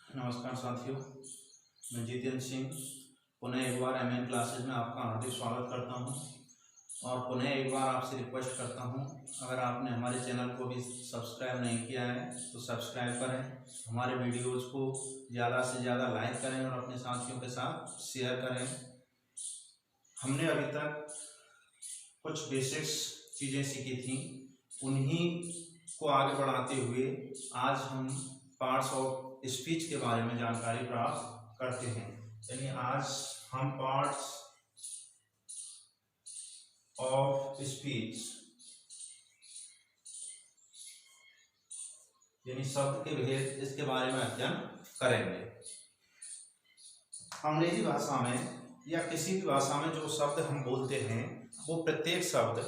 नमस्कार साथियों, मैं जितेंद्र सिंह पुनः एक बार एमएन क्लासेज में आपका हार्दिक स्वागत करता हूं और पुनः एक बार आपसे रिक्वेस्ट करता हूं, अगर आपने हमारे चैनल को भी सब्सक्राइब नहीं किया है तो सब्सक्राइब करें, हमारे वीडियोज़ को ज़्यादा से ज़्यादा लाइक करें और अपने साथियों के साथ शेयर करें। हमने अभी तक कुछ बेसिक्स चीज़ें सीखी थी, उन्हीं को आगे बढ़ाते हुए आज हम पार्ट्स ऑफ स्पीच के बारे में जानकारी प्राप्त करते हैं। यानी आज हम पार्ट्स ऑफ स्पीच यानी शब्द के भेद, इसके बारे में अध्ययन करेंगे। अंग्रेजी भाषा में या किसी भी भाषा में जो शब्द हम बोलते हैं वो प्रत्येक शब्द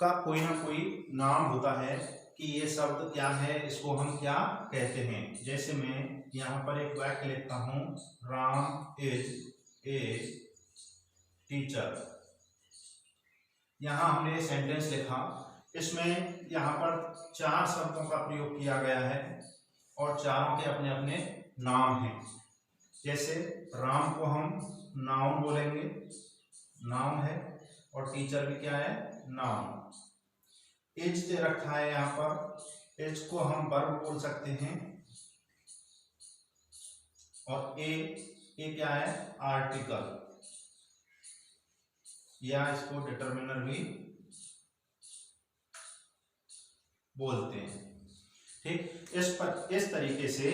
का कोई ना कोई नाम होता है कि ये शब्द क्या है, इसको हम क्या कहते हैं। जैसे मैं यहाँ पर एक वाक्य लिखता हूँ, राम इज ए टीचर। यहाँ हमने सेंटेंस लिखा, इसमें यहाँ पर 4 शब्दों का प्रयोग किया गया है और चारों के अपने अपने नाम हैं। जैसे राम को हम नाउन बोलेंगे, नाउन है, और टीचर भी क्या है, नाउन। एज दे रखा है यहाँ पर, एज को हम वर्ब बोल सकते हैं, और ए क्या है, आर्टिकल, या इसको डिटरमिनर भी बोलते हैं। ठीक, इस तरीके से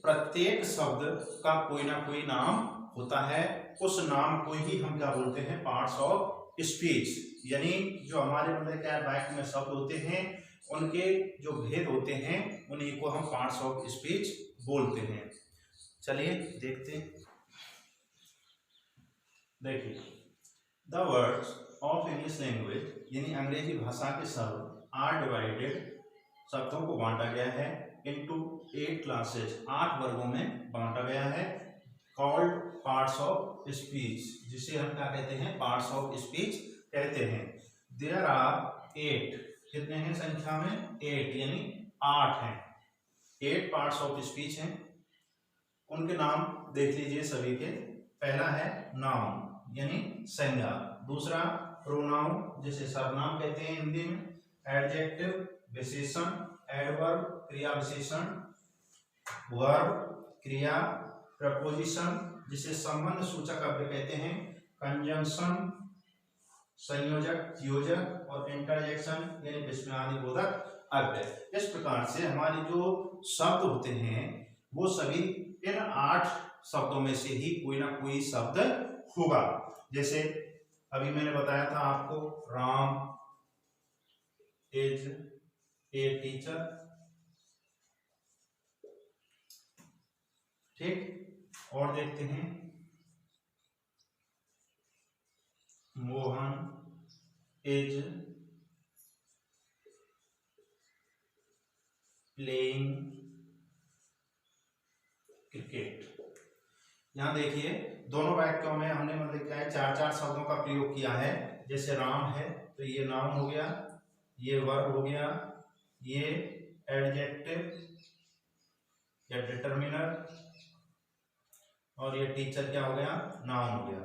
प्रत्येक शब्द का कोई ना कोई नाम होता है, उस नाम को ही हम क्या बोलते हैं, पार्ट्स ऑफ स्पीच। यानी जो हमारे मतलब क्या वाक्य में शब्द होते हैं उनके जो भेद होते हैं उन्हीं को हम पार्ट्स ऑफ स्पीच बोलते हैं। चलिए देखते हैं। देखिए, the words of English language यानी अंग्रेजी भाषा के शब्द आर डिवाइडेड, शब्दों को बांटा गया है, इनटू 8 क्लासेज, 8 वर्गों में बांटा गया है, कॉल्ड पार्ट्स ऑफ स्पीच, जिसे हम क्या कहते हैं, पार्ट्स ऑफ स्पीच कहते हैं। देयर आर 8, कितने हैं संख्या में, 8 यानी 8 हैं, 8 पार्ट्स ऑफ स्पीच हैं। उनके नाम देख लीजिए सभी के। पहला है नाउन यानी संज्ञा, दूसरा प्रोनाउन जिसे सर्वनाम कहते हैं हिंदी में, एडजेक्टिव विशेषण, एडवर्ब क्रिया विशेषण, वर्ब क्रिया, प्रपोजिशन जिसे संबंध सूचक अव्यय कहते हैं, कंजंक्शन संयोजक योजक, और इंटरजेक्शन यानी विस्मयादि बोधक अव्यय। इस प्रकार से हमारे जो शब्द होते हैं वो सभी इन 8 शब्दों में से ही कोई ना कोई शब्द होगा। जैसे अभी मैंने बताया था आपको, राम इज ए टीचर। ठीक, और देखते हैं, मोहन इज प्लेइंग क्रिकेट। यहां देखिए दोनों वाक्यों में हमने मतलब क्या है, 4 शब्दों का प्रयोग किया है। जैसे राम है तो ये नाउन हो गया, ये वर्ब हो गया, ये एडजेक्टिव या डिटरमिनर, और ये टीचर क्या हो गया, नाउन हो गया।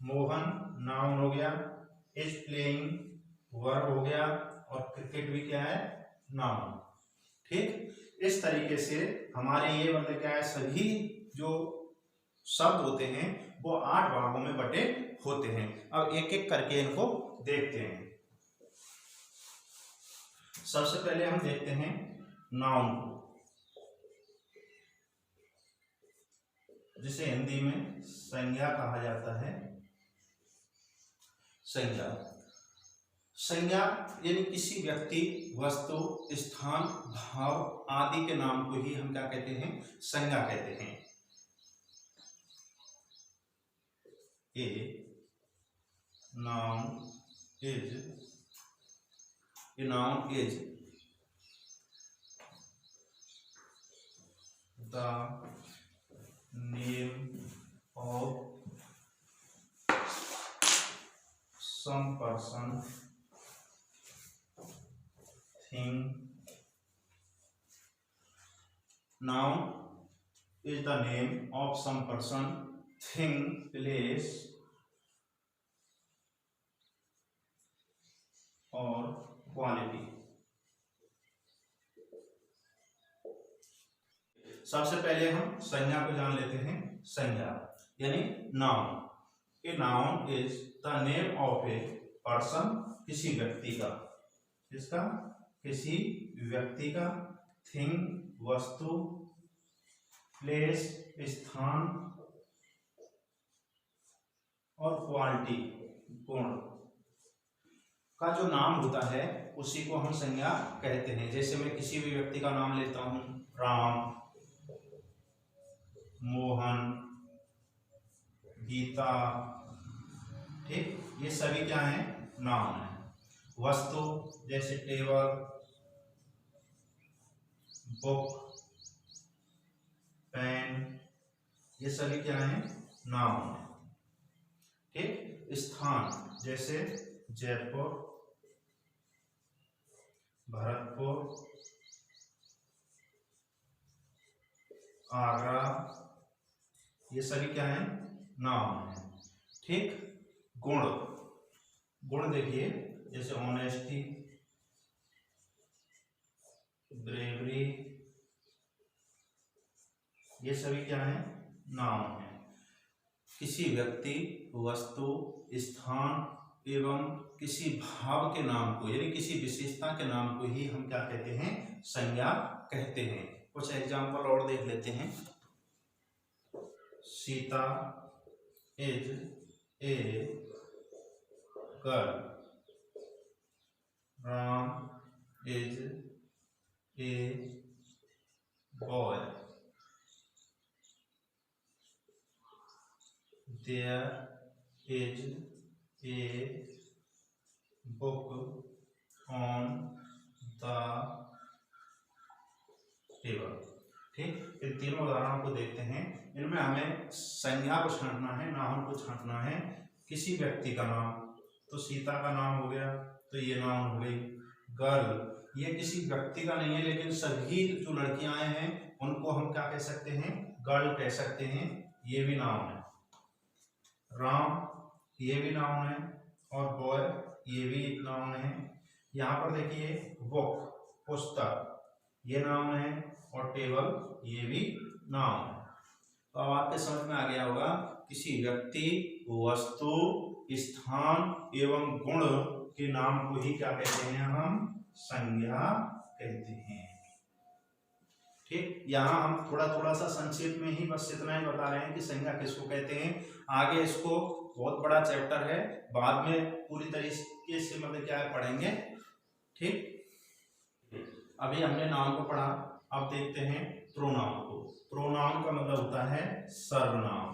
मोहन नाउन हो गया, इज प्लेइंग वर्ब हो गया, और क्रिकेट भी क्या है, नाउन। ठीक, इस तरीके से हमारे ये मतलब क्या है, सभी जो शब्द होते हैं वो 8 भागों में बटे होते हैं। अब एक एक करके इनको देखते हैं। सबसे पहले हम देखते हैं नाउन को, जिसे हिंदी में संज्ञा कहा जाता है। संज्ञा, संज्ञा यानी किसी व्यक्ति, वस्तु, स्थान, भाव आदि के नाम को ही हम क्या कहते हैं, संज्ञा कहते हैं। A noun is, a noun is the name of some person, thing। Noun is the name of some person, thing, place और क्वालिटी। सबसे पहले हम संज्ञा को जान लेते हैं। संज्ञा यानी noun. A noun is the name of a person, किसी व्यक्ति का, किसका, किसी व्यक्ति का, थिंग, वस्तु, प्लेस, स्थान और क्वालिटी, गुण का जो नाम होता है उसी को हम संज्ञा कहते हैं। जैसे मैं किसी भी व्यक्ति का नाम लेता हूं, राम, मोहन, गीता, ठीक, ये सभी क्या है, नाम है। वस्तु जैसे टेबल, बुक, पेन, ये सभी क्या है, नाम है। ठीक, स्थान जैसे जयपुर, भरतपुर, आगरा, ये सभी क्या है, नाम है। ठीक, गुण, गुण देखिए जैसे ऑनेस्टी, ब्रेवरी, ये सभी क्या है, नाम है। किसी व्यक्ति, वस्तु, स्थान एवं किसी भाव के नाम को यानी किसी विशेषता के नाम को ही हम क्या कहते हैं, संज्ञा कहते हैं। कुछ एग्जाम्पल और देख लेते हैं। Sita is a girl, Ram is a boy, there is a book on the table। ठीक, इन तीनों उदाहरणों को देखते हैं। इनमें हमें संज्ञा को छांटना है, नाउन को छांटना है। किसी व्यक्ति का नाम, तो सीता का नाम हो गया, तो ये नाउन हो गई। गर्ल, ये किसी व्यक्ति का नहीं है, लेकिन सभी जो लड़कियां हैं उनको हम क्या कह सकते हैं, गर्ल कह सकते हैं, ये भी नाउन है। राम, ये भी नाउन है, और बॉय, ये भी नाउन है। यहाँ पर देखिए बुक, पुस्तक, ये नाउन है, और टेबल, ये भी नाउन है। तो अब आपके समझ में आ गया होगा, किसी व्यक्ति, वस्तु, स्थान एवं गुण के नाम को ही क्या कहते हैं, हम संज्ञा कहते हैं। ठीक, यहाँ हम थोड़ा थोड़ा सा संक्षेप में ही बस इतना ही बता रहे हैं कि संज्ञा किसको कहते हैं। आगे इसको बहुत बड़ा चैप्टर है, बाद में पूरी तरीके से मतलब क्या है पढ़ेंगे। ठीक, अभी हमने नाउन को पढ़ा, अब देखते हैं प्रोनाउन को। प्रोनाउन का मतलब होता है सर्वनाम।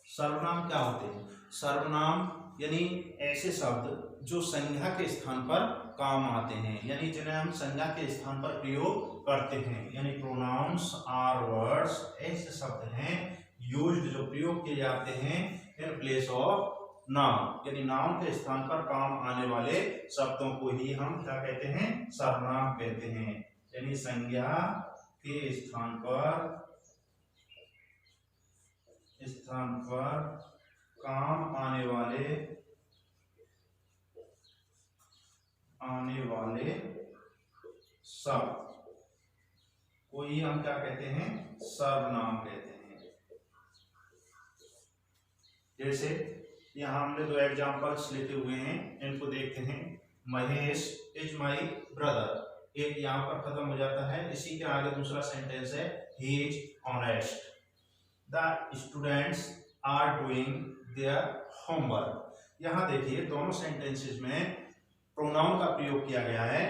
सर्वनाम क्या होते हैं, सर्वनाम यानी ऐसे शब्द जो संज्ञा के स्थान पर काम आते हैं, यानी जिन्हें हम संज्ञा के स्थान पर प्रयोग करते हैं। यानी प्रोनाउंस आर वर्ड्स, ऐसे शब्द हैं यूज्ड जो प्रयोग किए जाते हैं इन प्लेस ऑफ नाउन, यानी नाउन के स्थान पर काम आने वाले शब्दों को ही हम क्या कहते हैं, सर्वनाम कहते हैं। यानी संज्ञा के स्थान पर काम आने वाले शब्द को ही हम क्या कहते हैं, सर्वनाम कहते हैं। जैसे यहाँ हमने दो एग्जांपल्स लेते हुए हैं, इनको देखते हैं। महेश इज माई ब्रदर, एक यहाँ पर खत्म हो जाता है, इसी के आगे दूसरा सेंटेंस है he is honest. The students are doing their homework. यहाँ देखिए दोनों सेंटेंसेस में प्रोनाउन का प्रयोग किया गया है।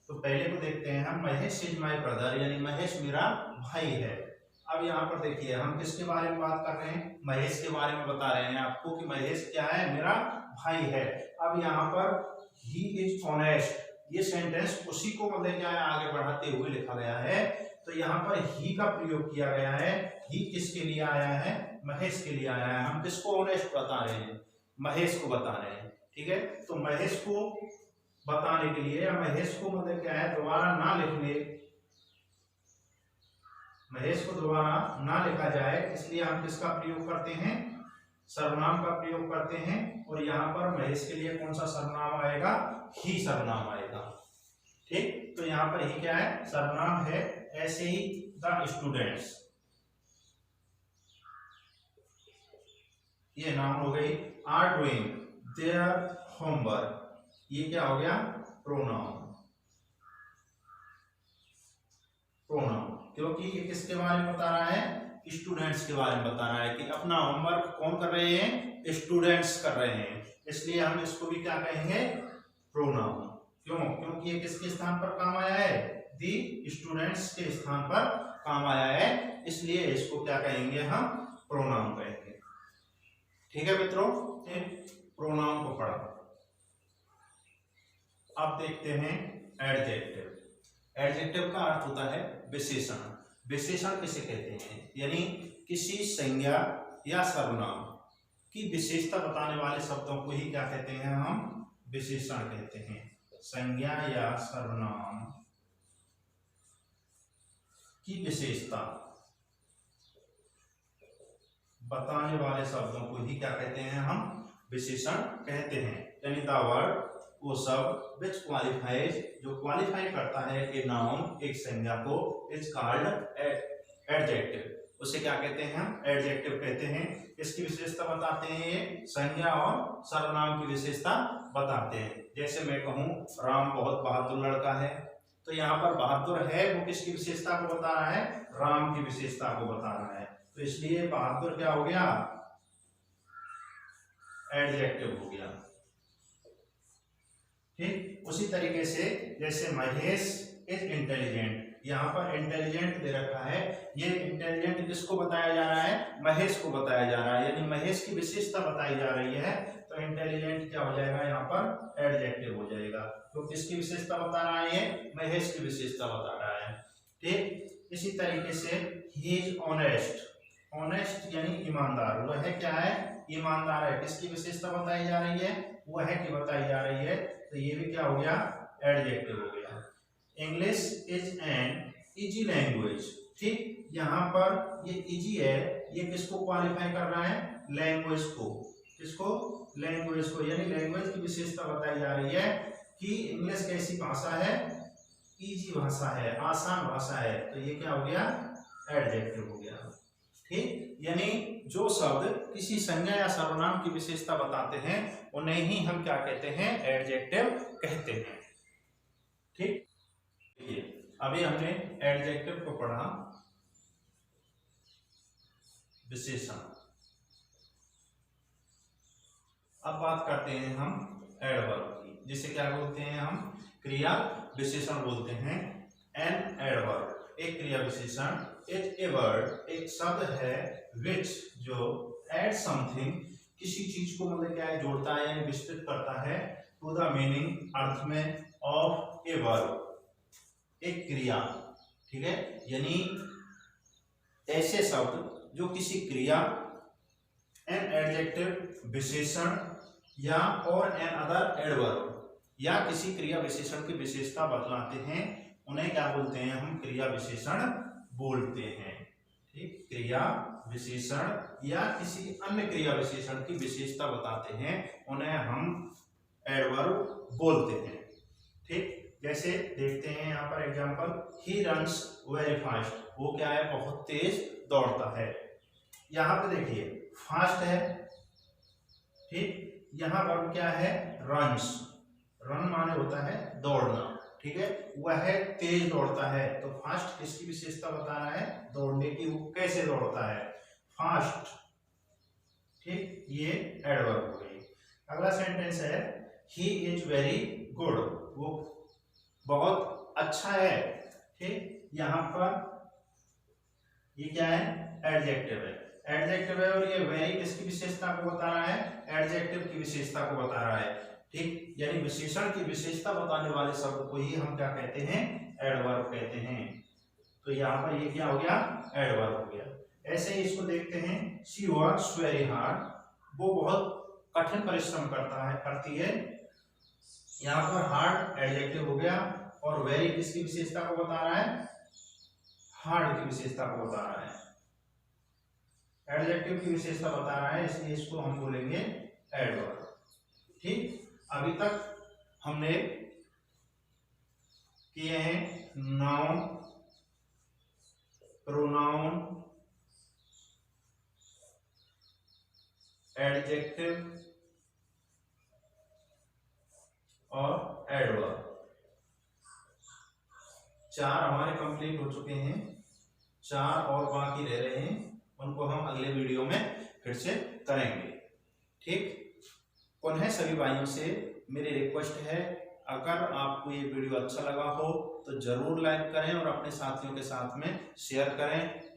तो पहले को देखते हैं हम, महेश इज माई ब्रदर, यानी महेश मेरा भाई है। अब यहाँ पर देखिए हम किसके बारे में बात कर रहे हैं, महेश के बारे में बता रहे हैं आपको कि महेश क्या है, मेरा भाई है। अब यहाँ पर ही इज ऑनेस्ट, ये सेंटेंस उसी को मतलब क्या है आगे बढ़ाते हुए लिखा गया है। तो यहाँ पर ही का प्रयोग किया गया है। ही किसके लिए आया है, महेश के लिए आया है। हम किसको ऑनेस्ट बता रहे हैं, महेश को बता रहे हैं। ठीक है, तो महेश को बताने के लिए या महेश को मतलब क्या है दोबारा ना लिखने महेश को दोबारा ना लिखा जाए इसलिए हम किसका प्रयोग करते हैं, सर्वनाम का प्रयोग करते हैं। और यहाँ पर महेश के लिए कौन सा सर्वनाम आएगा, ही सर्वनाम आएगा। ठीक, तो यहाँ पर ही क्या है, सर्वनाम है। ऐसे ही द स्टूडेंट्स, ये नाम हो गई। आर डूइंग देयर होमवर्क, ये क्या हो गया, प्रोनाउन। प्रोनाउन क्योंकि ये किसके बारे में बता रहा है, स्टूडेंट्स के बारे में बता रहा है कि अपना होमवर्क कौन कर रहे हैं, स्टूडेंट्स कर रहे हैं, इसलिए हम इसको भी क्या कहेंगे, प्रोनाउन। क्यों, क्योंकि ये किसके स्थान पर काम आया है, दी स्टूडेंट्स के स्थान पर काम आया है, इसलिए इसको क्या कहेंगे, हम प्रोनाउन कहेंगे। ठीक है मित्रों, प्रोनाउन को पढ़ा। अब देखते हैं एडजेक्टिव। एडजेक्टिव का अर्थ होता है विशेषण। विशेषण किसे कहते हैं, यानी किसी संज्ञा या सर्वनाम की विशेषता बताने वाले शब्दों को ही क्या कहते हैं, हम विशेषण कहते हैं। संज्ञा या सर्वनाम की विशेषता बताने वाले शब्दों को ही क्या कहते हैं, हम विशेषण कहते हैं। यानी द वर्ड, वो शब्द विच क्वालिफाइज, जो क्वालिफाई करता है ए नाउन, एक संज्ञा को, इज कॉल्ड एडजेक्टिव, उसे क्या कहते हैं, हम एडजेक्टिव कहते हैं। इसकी विशेषता बताते हैं, ये संज्ञा और सर्वनाम की विशेषता बताते हैं। जैसे मैं कहूँ राम बहुत बहादुर लड़का है, तो यहाँ पर बहादुर है वो किसकी विशेषता को बता रहा है, राम की विशेषता को बता रहा है, तो इसलिए बहादुर क्या हो गया, एडजेक्टिव हो गया। ठीक, उसी तरीके से जैसे महेश इज इंटेलिजेंट, यहाँ पर इंटेलिजेंट दे रखा है, ये इंटेलिजेंट किसको बताया जा रहा है, महेश को बताया जा रहा है, यानी महेश की विशेषता बताई जा रही है, तो इंटेलिजेंट क्या हो जाएगा, यहाँ पर एडजेक्टिव हो जाएगा। तो किसकी विशेषता बता रहा है, ये महेश की विशेषता बता रहा है। ठीक, इसी तरीके से ही इज ऑनेस्ट, ऑनेस्ट यानी ईमानदार, वह है क्या है, ईमानदार है, किसकी विशेषता बताई जा रही है, वह है कि बताई जा रही है, तो ये भी क्या हो गया, एडजेक्टिव हो गया। English is an easy language, ठीक, यहाँ पर ये इजी है, ये किसको क्वालिफाई कर रहा है, लैंग्वेज को, किसको, लैंग्वेज को, यानी लैंग्वेज की विशेषता बताई जा रही है कि इंग्लिश कैसी भाषा है, इजी भाषा है, आसान भाषा है, तो ये क्या हो गया, एडजेक्टिव हो गया। ठीक, यानी जो शब्द किसी संज्ञा या सर्वनाम की विशेषता बताते हैं उन्हें ही हम क्या कहते हैं, एडजेक्टिव कहते हैं। ठीक, अभी हमने एडजेक्टिव को पढ़ा, विशेषण। अब बात करते हैं हम एडवर्ब की, जिसे क्या बोलते हैं, हम क्रिया विशेषण बोलते हैं। एन एडवर्ब एक क्रिया विशेषण, इट ए वर्ड एक शब्द है, विच जो एड समथिंग किसी चीज को मतलब क्या है, जोड़ता है यानी विस्तृत करता है, टू द मीनिंग अर्थ में, ऑफ ए वर्ब एक क्रिया। ठीक है, यानी ऐसे शब्द जो किसी क्रिया, एन एडजेक्टिव विशेषण या और एन अदर एडवर्ब या किसी क्रिया विशेषण की विशेषता बतलाते हैं, उन्हें क्या बोलते हैं, हम क्रिया विशेषण बोलते हैं। ठीक, क्रिया विशेषण या किसी अन्य क्रिया विशेषण की विशेषता बताते हैं, उन्हें हम एडवर्ब बोलते हैं। ठीक, जैसे देखते हैं यहाँ पर example, he runs very fast, वो क्या है, बहुत तेज दौड़ता है। यहाँ पे देखिए फास्ट है, ठीक, यहाँ पर क्या है, रन्स, रन माने होता है दौड़ना, ठीक है, वह तेज दौड़ता है, तो फास्ट किसकी विशेषता बता रहा है, दौड़ने की, वो कैसे दौड़ता है, फास्ट। ठीक, ये एडवर्ब हो गई। अगला सेंटेंस है, ही इज वेरी गुड, वो बहुत अच्छा है। ठीक, यहाँ पर ये क्या है, एडजेक्टिव है, एडजेक्टिव है, और ये वेरी किसकी विशेषता को बता रहा है, एडजेक्टिव की विशेषता को बता रहा है। ठीक, यानी विशेषण की विशेषता बताने वाले शब्द को ही हम क्या कहते हैं, एडवर्ब कहते हैं। तो यहाँ पर ये क्या हो गया, एडवर्ब हो गया। ऐसे ही इसको देखते हैं, शी वर्क्स वेरी हार्ड, वो बहुत कठिन परिश्रम करती है। यहाँ पर हार्ड एडजेक्टिव हो गया, और वेरी किसकी विशेषता को बता रहा है, हार्ड की विशेषता को बता रहा है, एडजेक्टिव की विशेषता बता रहा है, इसलिए इसको हम बोलेंगे एडवर्ब। ठीक, अभी तक हमने किए हैं नाउन, प्रोनाउन, एडजेक्टिव और एडवर्ब। 4 हमारे कंप्लीट हो चुके हैं, 4 और बाकी रह रहे हैं, उनको हम अगले वीडियो में फिर से करेंगे। ठीक, पुनः सभी भाइयों से मेरी रिक्वेस्ट है, अगर आपको ये वीडियो अच्छा लगा हो तो जरूर लाइक करें और अपने साथियों के साथ में शेयर करें।